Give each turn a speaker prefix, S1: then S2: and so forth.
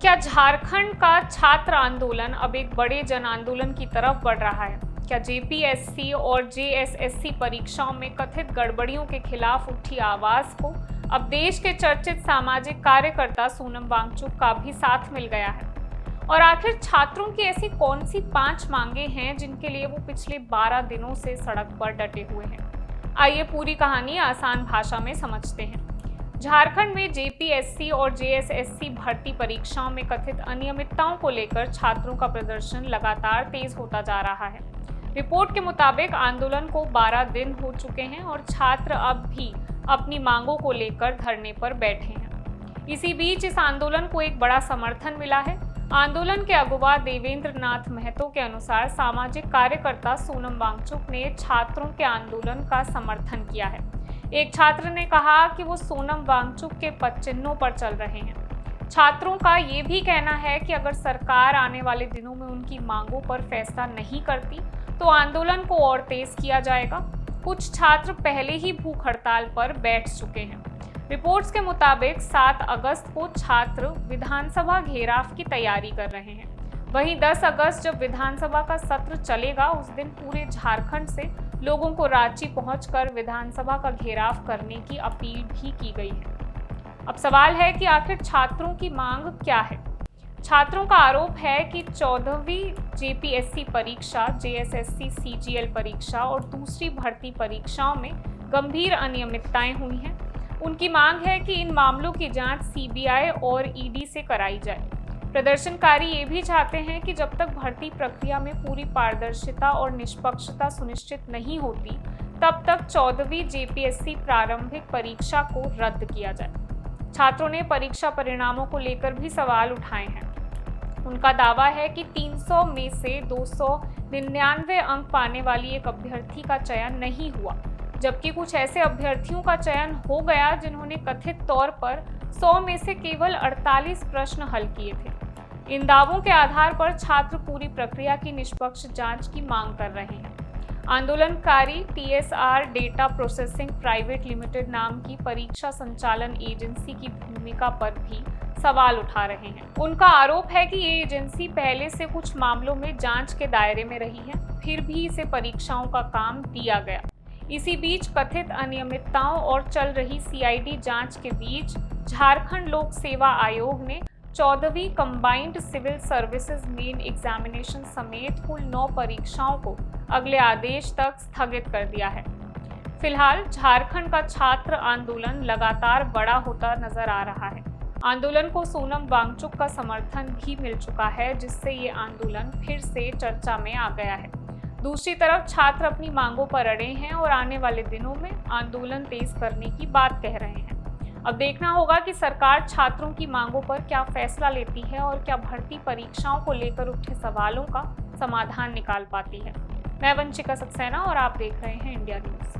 S1: क्या झारखंड का छात्र आंदोलन अब एक बड़े जन आंदोलन की तरफ बढ़ रहा है? क्या जेपीएससी और जेएसएससी परीक्षाओं में कथित गड़बड़ियों के खिलाफ उठी आवाज को अब देश के चर्चित सामाजिक कार्यकर्ता सोनम वांगचुक का भी साथ मिल गया है? और आखिर छात्रों की ऐसी कौन सी 5 मांगे हैं जिनके लिए वो पिछले 12 दिनों से सड़क पर डटे हुए हैं? आइए पूरी कहानी आसान भाषा में समझते हैं। झारखंड में जेपीएससी और जेएसएससी भर्ती परीक्षाओं में कथित अनियमितताओं को लेकर छात्रों का प्रदर्शन लगातार तेज होता जा रहा है। रिपोर्ट के मुताबिक आंदोलन को 12 दिन हो चुके हैं और छात्र अब भी अपनी मांगों को लेकर धरने पर बैठे हैं। इसी बीच इस आंदोलन को एक बड़ा समर्थन मिला है। आंदोलन के अगुवा देवेंद्र नाथ महतो के अनुसार सामाजिक कार्यकर्ता सोनम वांगचुक ने छात्रों के आंदोलन का समर्थन किया है। एक छात्र ने कहा कि वो सोनम वांगचुक के पदचिन्हों पर चल रहे हैं। छात्रों का ये भी कहना है कि अगर सरकार आने वाले दिनों में उनकी मांगों पर फैसला नहीं करती तो आंदोलन को और तेज किया जाएगा। कुछ छात्र पहले ही भूख हड़ताल पर बैठ चुके हैं। रिपोर्ट्स के मुताबिक 7 अगस्त को छात्र विधानसभा घेराव की तैयारी कर रहे हैं। वहीं 10 अगस्त जब विधानसभा का सत्र चलेगा उस दिन पूरे झारखंड से लोगों को रांची पहुंचकर विधानसभा का घेराव करने की अपील भी की गई है। अब सवाल है कि आखिर छात्रों की मांग क्या है? छात्रों का आरोप है कि 14वीं जेपीएससी परीक्षा, जेएसएससी सीजीएल परीक्षा और दूसरी भर्ती परीक्षाओं में गंभीर अनियमितताएं हुई हैं। उनकी मांग है कि इन मामलों की जांच सीबीआई और ईडी से कराई जाए। प्रदर्शनकारी ये भी चाहते हैं कि जब तक भर्ती प्रक्रिया में पूरी पारदर्शिता और निष्पक्षता सुनिश्चित नहीं होती तब तक 14वीं जेपीएससी प्रारंभिक परीक्षा को रद्द किया जाए। छात्रों ने परीक्षा परिणामों को लेकर भी सवाल उठाए हैं। उनका दावा है कि 300 में से 299 अंक पाने वाली एक अभ्यर्थी का चयन नहीं हुआ, जबकि कुछ ऐसे अभ्यर्थियों का चयन हो गया जिन्होंने कथित तौर पर 100 में से केवल 48 प्रश्न हल किए थे। इन दावों के आधार पर छात्र पूरी प्रक्रिया की निष्पक्ष जांच की मांग कर रहे हैं। आंदोलनकारी TSR data processing private limited नाम की परीक्षा संचालन एजेंसी की भूमिका पर भी सवाल उठा रहे हैं। उनका आरोप है कि ये एजेंसी पहले से कुछ मामलों में जांच के दायरे में रही है, फिर भी इसे परीक्षाओं का काम दिया गया। इसी बीच कथित अनियमितताओं और चल रही सीआईडी जांच के बीच झारखंड लोक सेवा आयोग ने 14वीं combined civil services main examination समेत कुल 9 परीक्षाओं को अगले आदेश तक स्थगित कर दिया है। फिलहाल झारखंड का छात्र आंदोलन लगातार बड़ा होता नजर आ रहा है। आंदोलन को सोनम वांगचुक का समर्थन भी मिल चुका है, जिससे ये आंदोलन फिर से चर्चा में आ गया है। दूसरी तरफ छात्र अपनी मांगों पर अड़े हैं और आने वाले दिनों में आंदोलन तेज करने की बात कह रहे हैं। अब देखना होगा कि सरकार छात्रों की मांगों पर क्या फैसला लेती है और क्या भर्ती परीक्षाओं को लेकर उठे सवालों का समाधान निकाल पाती है। मैं वंशिका सक्सेना और आप देख रहे हैं इंडिया न्यूज़।